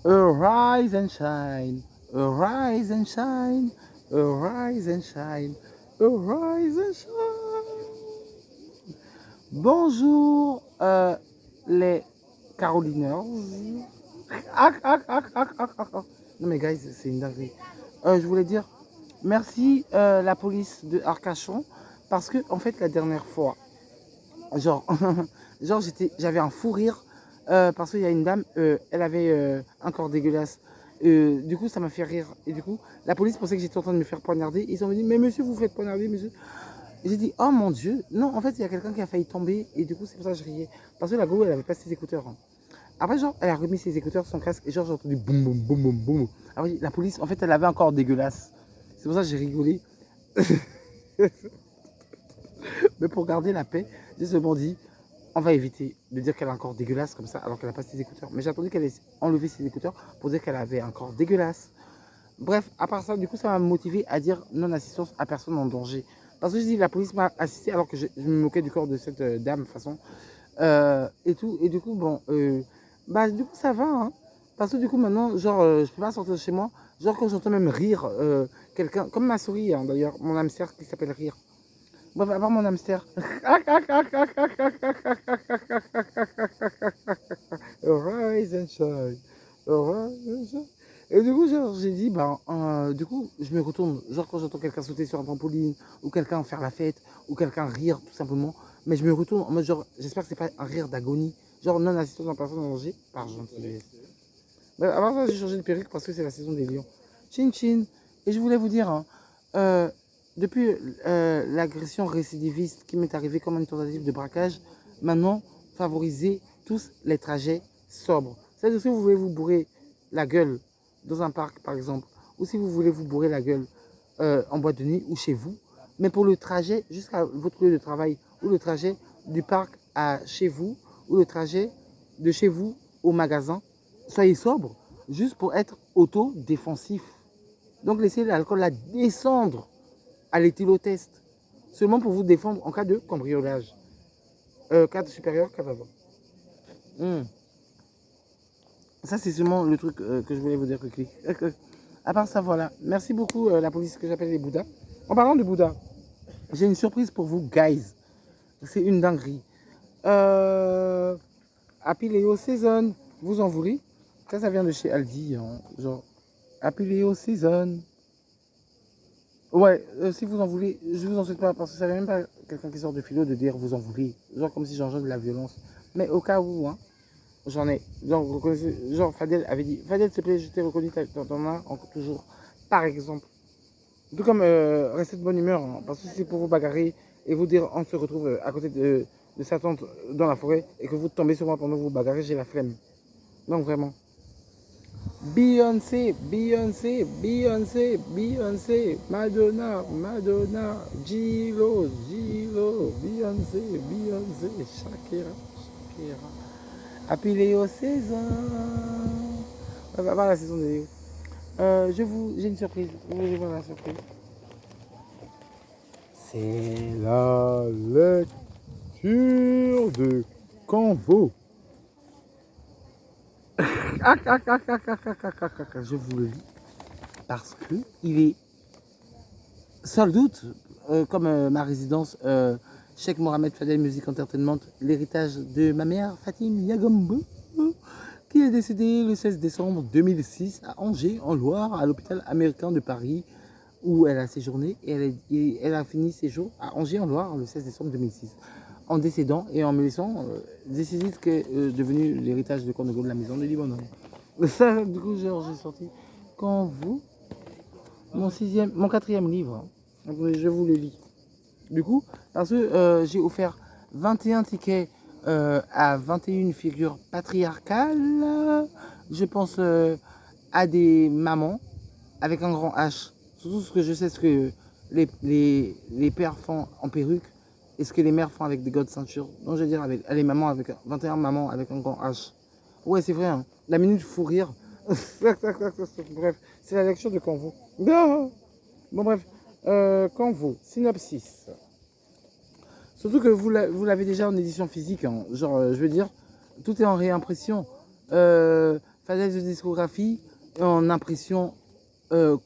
Arise and shine, arise and shine, arise and shine, arise and shine. Bonjour les Caroliners. Non mais guys, c'est une dinguerie. Je voulais dire merci la police de Arcachon parce que en fait la dernière fois, genre, genre j'avais un fou rire parce qu'il y a une dame, elle avait un corps dégueulasse. Du coup, ça m'a fait rire. Et du coup, la police pensait que j'étais en train de me faire poignarder. Ils ont dit, mais monsieur, vous faites poignarder, monsieur. J'ai dit, oh mon Dieu. Non, en fait, il y a quelqu'un qui a failli tomber. Et du coup, c'est pour ça que je riais. Parce que la go, elle avait pas ses écouteurs. Hein. Après, genre, elle a remis ses écouteurs, son casque. Et genre, j'ai entendu boum, boum, boum, boum, boum. Après, la police, en fait, elle avait un corps dégueulasse. C'est pour ça que j'ai rigolé. Mais pour garder la paix, j'ai seulement dit, on va éviter de dire qu'elle a un corps dégueulasse comme ça alors qu'elle n'a pas ses écouteurs. Mais j'ai attendu qu'elle ait enlevé ses écouteurs pour dire qu'elle avait un corps dégueulasse. Bref, à part ça, du coup, ça m'a motivé à dire non-assistance à personne en danger. Parce que je dis, la police m'a assisté alors que je me moquais du corps de cette dame, de toute façon. Et tout. Et du coup, bon, bah, du coup, ça va. Hein. Parce que du coup, maintenant, genre, je peux pas sortir de chez moi. Genre, quand j'entends même rire, quelqu'un, comme ma souris, hein, d'ailleurs, mon hamster qui s'appelle Rire. Bref, à part mon hamster. Rise and shine. Rise and shine. Et du coup, genre, j'ai dit, bah, du coup, je me retourne. Genre, quand j'entends quelqu'un sauter sur un trampoline, ou quelqu'un faire la fête, ou quelqu'un rire, tout simplement. Mais je me retourne en mode, genre, j'espère que c'est pas un rire d'agonie. Genre, non-assistance en personne en danger, par gentillesse. Avant ça, j'ai changé de perruque parce que c'est la saison des lions. Chin chin. Et je voulais vous dire, hein, euh, depuis l'agression récidiviste qui m'est arrivée comme une tentative de braquage, maintenant, favorisez tous les trajets sobres. C'est-à-dire si vous voulez vous bourrer la gueule dans un parc, par exemple, ou si vous voulez vous bourrer la gueule en boîte de nuit ou chez vous, mais pour le trajet jusqu'à votre lieu de travail, ou le trajet du parc à chez vous, ou le trajet de chez vous au magasin, soyez sobre, juste pour être auto-défensif. Donc laissez l'alcool là descendre à l'éthylotest, seulement pour vous défendre en cas de cambriolage. Cadre supérieur, cadre avant. Ça, c'est seulement le truc que je voulais vous dire. À part ça, voilà. Merci beaucoup, la police que j'appelle les Bouddhas. En parlant de Bouddha, j'ai une surprise pour vous, guys. C'est une dinguerie. Happy Léo Season, vous en voulez? Ça vient de chez Aldi. Hein. Genre, Happy Léo Season. Ouais, si vous en voulez, je vous en souhaite pas, parce que ça ne même pas quelqu'un qui sort de philo de dire vous en voulez. Genre comme si j'enjoigne de la violence. Mais au cas où, hein, j'en ai. Genre, genre, Fadel avait dit, Fadel, s'il te plaît, je t'ai reconnu, t'en as encore toujours. Par exemple. Tout comme rester de bonne humeur, hein, parce que si c'est pour vous bagarrer et vous dire on se retrouve à côté de sa tante dans la forêt et que vous tombez sur moi pendant que vous bagarrez, j'ai la flemme. Donc vraiment. Beyoncé, Beyoncé, Beyoncé, Beyoncé, Madonna, Madonna, Gilo, Gilo, Beyoncé, Beyoncé, Shakira, Shakira. Happy Léo saison. On va voir la saison de Léo. J'ai une surprise. Vous voulez voir la surprise? C'est la lecture de Canvo. Je vous le lis parce que il est sans doute, comme ma résidence Cheikh Mohamed Fadel Music Entertainment, l'héritage de ma mère Fatim Yagombo, qui est décédée le 16 décembre 2006 à Angers, en Loire, à l'hôpital américain de Paris, où elle a séjourné et elle a fini ses jours à Angers, en Loire, le 16 décembre 2006. En décédant et en me laissant décisif que devenu l'héritage de Congo de la maison de Libanon. Ça, du coup, genre, j'ai sorti quand vous, mon quatrième livre. Je vous le lis. Du coup, parce que j'ai offert 21 tickets à 21 figures patriarcales. Je pense à des mamans avec un grand H. Surtout ce que je sais, ce que les pères font en perruque et ce que les mères font avec des godes ceintures. Donc je veux dire, avec les mamans avec 21 mamans avec un grand H. Ouais, c'est vrai, hein. La minute fou rire. Bref, c'est la lecture de Canvo. Bon, bref, Canvo, synopsis. Surtout que vous l'avez déjà en édition physique. Hein. Genre, je veux dire, tout est en réimpression. Fadel de discographie en impression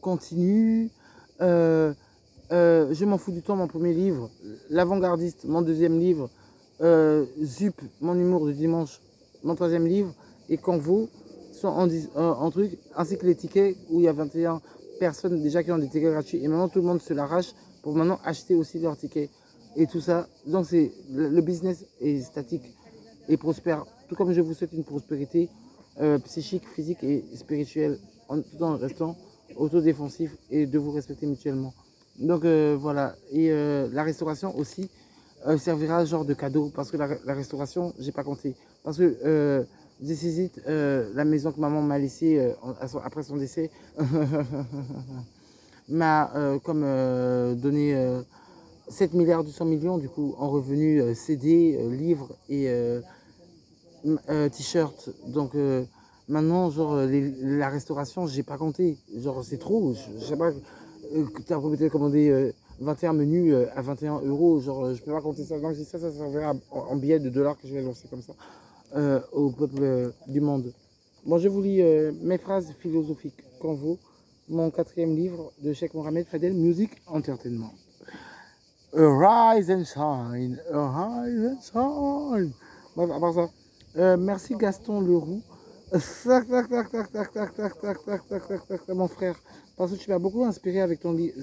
continue. Je m'en fous du temps, mon premier livre. L'avant-gardiste, mon deuxième livre. Zup, mon humour du dimanche, mon troisième livre. Et Canvo sont en truc, ainsi que les tickets où il y a 21 personnes déjà qui ont des tickets gratuits. Et maintenant, tout le monde se l'arrache pour maintenant acheter aussi leurs tickets. Et tout ça. Donc, le business est statique et prospère. Tout comme je vous souhaite une prospérité psychique, physique et spirituelle, tout en restant autodéfensif et de vous respecter mutuellement. Donc voilà. Et la restauration aussi servira genre de cadeau parce que la restauration, j'ai pas compté. Parce que This Is It, la maison que maman m'a laissée après son décès, m'a donné 7 milliards 200 millions du coup en revenus CD, livres et t-shirt. Donc maintenant, genre la restauration, j'ai pas compté. Genre c'est trop. Je sais pas. Tu as peut-être commandé 21 menus à 21 euros. Genre je peux pas compter ça. Donc ça servira en billets de dollars que je vais lancer comme ça au peuple du monde. Bon, je vous lis mes phrases philosophiques. Canvo, mon quatrième livre de Cheikh Mohamed Fadel, Music Entertainment. Arise and shine, arise and shine. Bref, à part ça, merci Gaston Leroux. Mon frère, parce que tu m'as beaucoup inspiré avec ton livre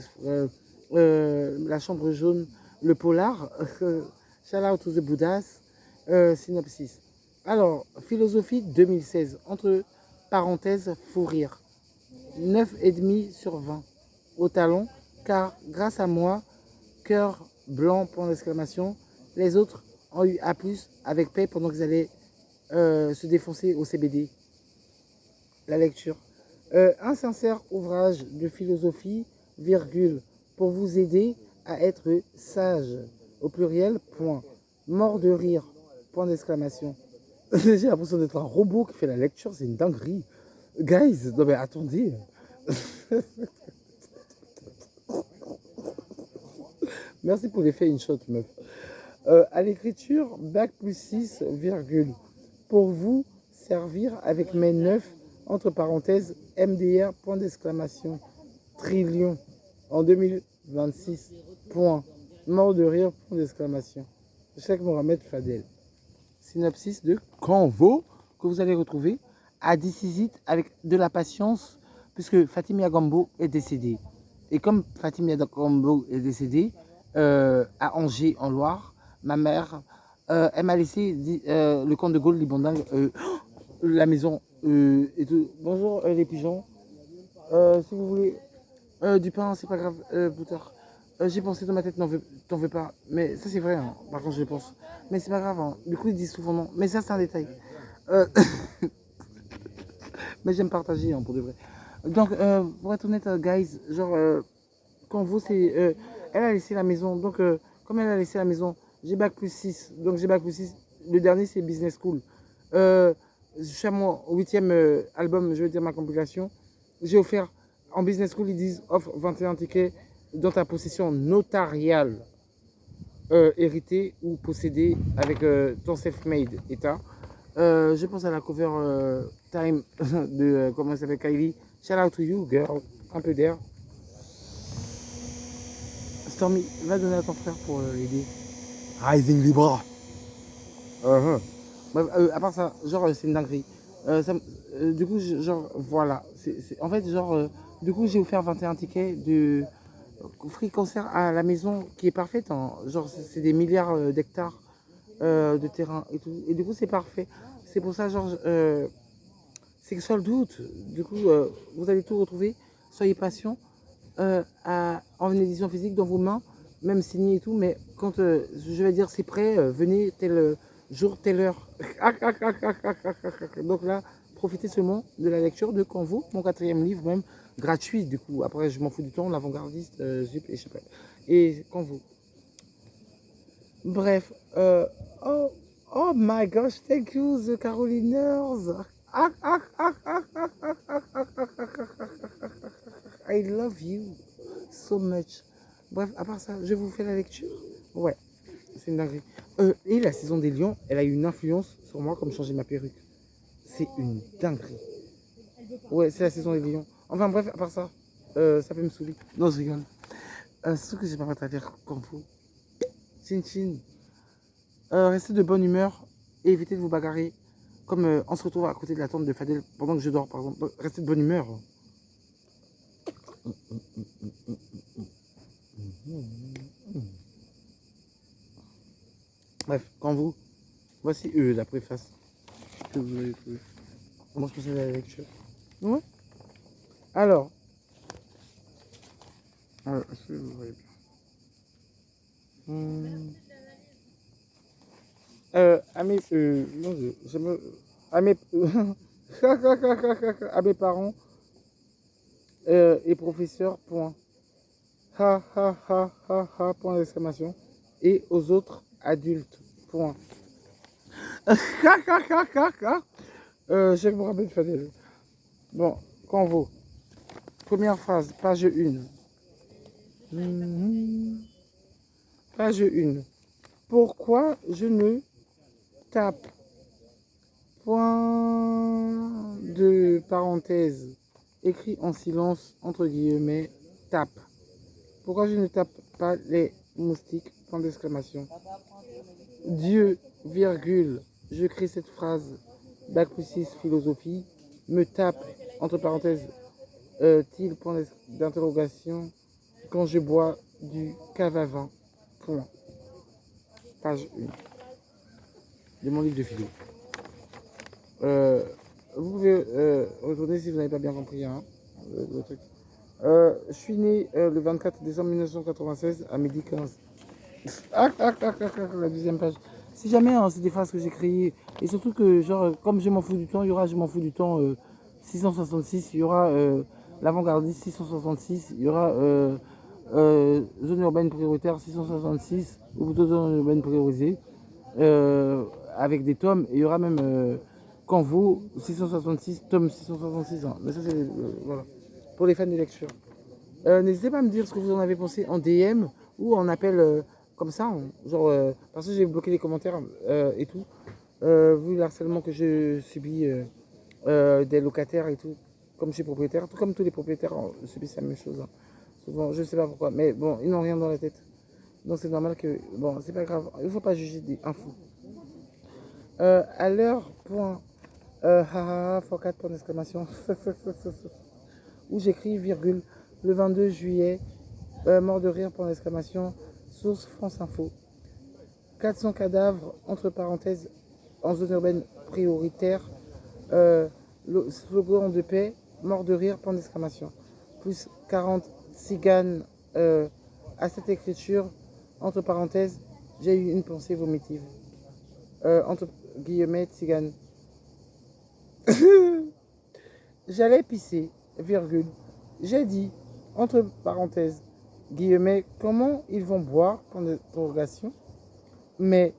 La Chambre jaune, le polar. Shout out to the Buddhas. Synopsis. Alors, philosophie 2016, entre parenthèses, fou rire. 9,5 sur 20 au talon, car grâce à moi, cœur blanc, point d'exclamation, les autres ont eu A+, avec paix pendant qu'ils allaient se défoncer au CBD. La lecture. Un sincère ouvrage de philosophie, virgule, pour vous aider à être sage, au pluriel, point. Mort de rire, point d'exclamation. J'ai l'impression d'être un robot qui fait la lecture, c'est une dinguerie. Guys, non mais attendez. Merci pour l'effet InShot, meuf. À l'écriture, bac plus 6, virgule. Pour vous servir avec mes 9, entre parenthèses, MDR, point d'exclamation, trillion, en 2026, point. Mort de rire, point d'exclamation. Cheikh Mohamed Fadel. Synopsis de Canvo, que vous allez retrouver à This Is It avec de la patience, puisque Fatimia Gambo est décédée. Et comme Fatimia Gambo est décédée, à Angers, en Loire, ma mère, elle m'a laissé le camp de Gaulle, Libandang, la maison et tout. Bonjour les pigeons. Si vous voulez du pain, c'est pas grave, plus tard. J'ai pensé dans ma tête, t'en veux pas. Mais ça c'est vrai, hein. Par contre je le pense. Mais c'est pas grave, hein. Du coup ils disent souvent non. Mais ça c'est un détail. Mais j'aime partager hein, pour de vrai. Donc pour être honnête, guys, genre quand vous c'est... elle a laissé la maison. Donc comme elle a laissé la maison, j'ai bac plus 6. Donc j'ai bac plus 6. Le dernier c'est Business School. Je suis à mon 8e album, je veux dire ma compilation. J'ai offert en Business School, ils disent offre 21 tickets dans ta possession notariale héritée ou possédée avec ton self-made état. Je pense à la cover Time de comment elle s'appelle, Kylie. Shout out to you, girl. Un peu d'air. Stormy, va donner à ton frère pour l'aider. Rising Libra. Bref, à part ça, genre c'est une dinguerie. Du coup, genre voilà. En fait, genre, du coup, j'ai offert 21 tickets de free concert à la maison qui est parfaite. Hein. Genre, c'est des milliards d'hectares de terrain et tout. Et du coup, c'est parfait. C'est pour ça, genre, c'est que sold out. Du coup, vous allez tout retrouver. Soyez patient en édition physique dans vos mains, même signé et tout. Mais quand je vais dire c'est prêt, venez tel jour, telle heure. Donc là, profitez seulement de la lecture de Canvo, mon 4e livre, même gratuit du coup. Après, je m'en fous du temps, l'avant-gardiste, Zup et Chapelle. Et Canvo. Bref, oh my gosh, thank you, the Caroliners. I love you so much. Bref, à part ça, je vous fais la lecture. Ouais, c'est une dinguerie. Et la saison des lions, elle a eu une influence sur moi comme changer ma perruque. C'est une dinguerie. Ouais, c'est la saison des lions. Enfin bref, à part ça, ça peut me saouler. Non, je rigole. Ce que j'ai pas à dire comme vous. Chin chin. Restez de bonne humeur et évitez de vous bagarrer. Comme on se retrouve à côté de la tente de Fadel pendant que je dors, par exemple. Donc, restez de bonne humeur. Bref, quand vous, voici la préface que vous avez trouvée. Moi, je procède à la lecture. Ouais. Alors, est-ce que vous voyez bien à mes, non, je me, à mes, à mes parents et professeurs, point. Ha ha ha ha ha, point d'exclamation. Et aux autres adultes, point. Ha ha ha ha ha. Cheikh Mohamed Fadel. Bon, quand vous. Première phrase, page 1. Page 1. Pourquoi je ne tape point de parenthèse écrit en silence entre guillemets tape. Pourquoi je ne tape pas les moustiques point d'exclamation. Dieu virgule je crée cette phrase bac plus 6 philosophie me tape entre parenthèses til point d'interrogation quand je bois du cave à vin point. Page 1 de mon livre de philo. Vous pouvez retourner si vous n'avez pas bien compris hein, le truc. Je suis né le 24 décembre 1996 à midi 15. La deuxième page. Si jamais hein, c'est des phrases que j'ai créées, et surtout que genre comme je m'en fous du temps, il y aura je m'en fous du temps 666, il y aura l'avant-gardiste 666, il y aura zone urbaine prioritaire 666, ou plutôt zone urbaine priorisée, avec des tomes, et il y aura même Canvo 666, tome 666. Hein. Mais ça c'est voilà, pour les fans de lecture. N'hésitez pas à me dire ce que vous en avez pensé en DM ou en appel comme ça, hein, genre parce que j'ai bloqué les commentaires et tout, vu le harcèlement que je subis des locataires et tout, comme je suis propriétaire, tout comme tous les propriétaires subissent la même chose. Hein. Souvent, je sais pas pourquoi, mais bon, ils n'ont rien dans la tête. Donc c'est normal que, bon, c'est pas grave, il faut pas juger des infos. À l'heure, point, haha, x4 point d'exclamation, où j'écris, virgule, le 22 juillet, mort de rire, point d'exclamation, source France Info. 400 cadavres, entre parenthèses, en zone urbaine prioritaire, slogan de paix, mort de rire, point d'exclamation. Plus 40 tziganes à cette écriture, entre parenthèses, j'ai eu une pensée vomitive. Entre guillemets, tzigane. J'allais pisser, virgule. J'ai dit, entre parenthèses, guillemets, comment ils vont boire, point d'interrogation. Mais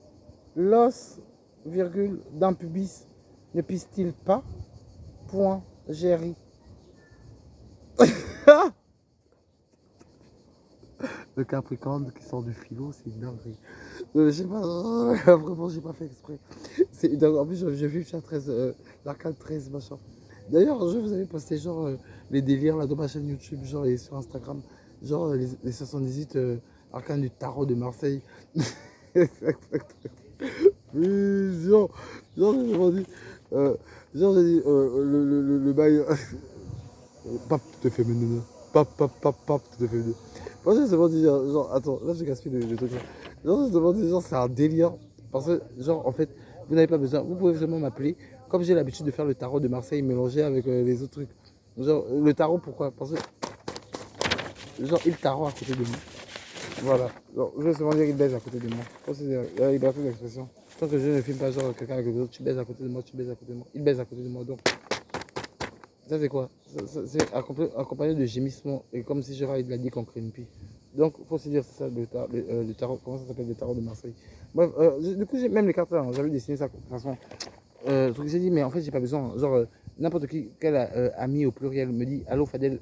l'os, virgule, d'un pubis ne pisse-t-il pas, point, j'ai ri. Le Capricorne qui sort du philo, c'est une dinguerie. Je sais pas, vraiment, j'ai pas fait exprès. En plus, j'ai vu chat 13, l'arcade 13, machin. D'ailleurs, je vous avais posté genre les délires là dans ma chaîne YouTube, genre et sur Instagram, genre les 78 arcanes du tarot de Marseille. Genre, j'ai demandé, genre j'ai dit le bail, pap, tu te fais mener, pap, tu te fais mener. Moi, je me demandé, genre, attends, là, j'ai gaspillé le truc là. Genre, je me demandé, genre, c'est un délire. Parce que, genre, en fait, vous n'avez pas besoin. Vous pouvez vraiment m'appeler. Comme j'ai l'habitude de faire le tarot de Marseille mélangé avec les autres trucs. Genre, le tarot, pourquoi? Parce que, genre, il tarot à côté de moi. Voilà. Genre, je vais seulement dire qu'il baise à côté de moi. C'est la liberté d'expression. Tant que je ne filme pas, genre, quelqu'un avec les autres, tu baises à côté de moi, tu baises à côté de moi. Il baise à côté de moi. Donc, ça, c'est quoi? C'est accompagné de gémissements. Et comme si j'aurais de la dick en creepy. Donc, il faut se dire, c'est ça, le tarot. Comment ça s'appelle, le tarot de Marseille? Bref, du coup, j'ai même les cartes là. Hein, j'avais dessiné ça de toute façon. Le truc que j'ai dit, mais en fait, j'ai pas besoin. Genre, n'importe qui, quel ami au pluriel me dit, allô Fadel,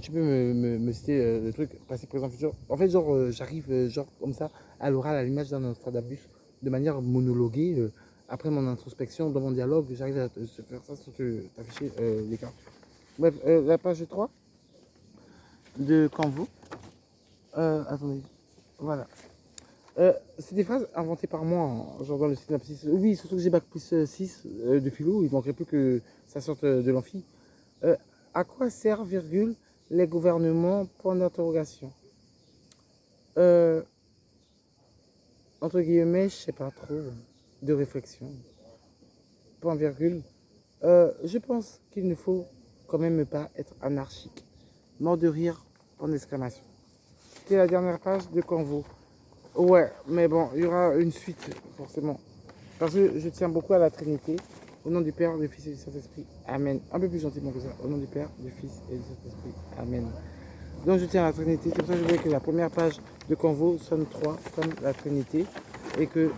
tu peux me citer le truc passé, présent, futur. En fait, genre, j'arrive, genre, comme ça, à l'oral, à l'image d'un Nostradamus, de manière monologuée, après mon introspection, dans mon dialogue, j'arrive à faire ça sans t'afficher les cartes. Bref, la page 3 de Canvo. Attendez, voilà. C'est des phrases inventées par moi, hein, genre dans le synopsis. Oui, surtout que j'ai bac plus 6 de philo, il manquerait plus que ça sorte de l'amphi. À quoi servent, virgule, les gouvernements, point d'interrogation. Entre guillemets, je sais pas trop, de réflexion, point virgule. Je pense qu'il ne faut quand même pas être anarchique. Mort de rire, point d'exclamation. C'était la dernière page de Canvo. Ouais, mais bon, il y aura une suite, forcément. Parce que je tiens beaucoup à la Trinité. Au nom du Père, du Fils et du Saint-Esprit. Amen. Un peu plus gentiment que ça. Au nom du Père, du Fils et du Saint-Esprit. Amen. Donc je tiens à la Trinité. C'est pour ça que je voulais que la première page de Canvo sonne 3 comme la Trinité. Et que,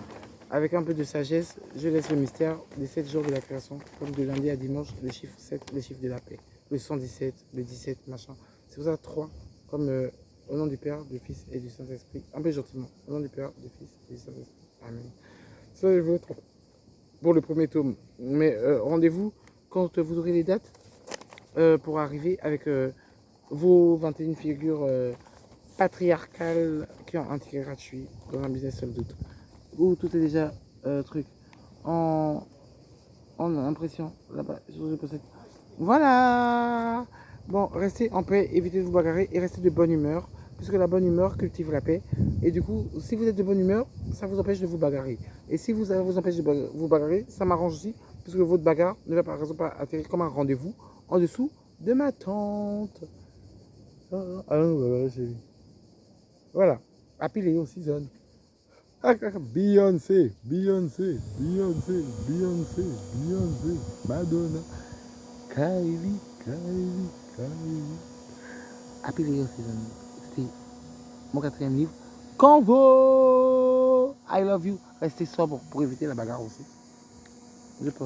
avec un peu de sagesse, je laisse le mystère des 7 jours de la création. Comme de lundi à dimanche, le chiffre 7, le chiffre de la paix. Le 117, le 17, machin. C'est pour ça 3 comme... au nom du Père, du Fils et du Saint-Esprit. Un peu gentiment. Au nom du Père, du Fils et du Saint-Esprit. Amen. Ça, je veux trop. Pour le premier tome. Mais rendez-vous quand vous aurez les dates pour arriver avec vos 21 figures patriarcales qui ont un ticket gratuit dans un business seul doute. Où tout est déjà truc en impression là-bas sur le post-it. Voilà. Bon, restez en paix, évitez de vous bagarrer et restez de bonne humeur, puisque la bonne humeur cultive la paix. Et du coup, si vous êtes de bonne humeur, ça vous empêche de vous bagarrer. Et si vous empêche de vous bagarrer, ça m'arrange aussi, puisque votre bagarre ne va par exemple pas atterrir comme un rendez-vous en dessous de ma tante. Voilà, chérie. Voilà. Happy Léo Season. Beyoncé, Beyoncé, Beyoncé, Beyoncé, Beyoncé, Madonna, Kylie, Kylie, Kylie. Happy Léo Season. C'était mon 4e livre. Canvo! I love you. Restez sobre pour éviter la bagarre aussi. Je peux.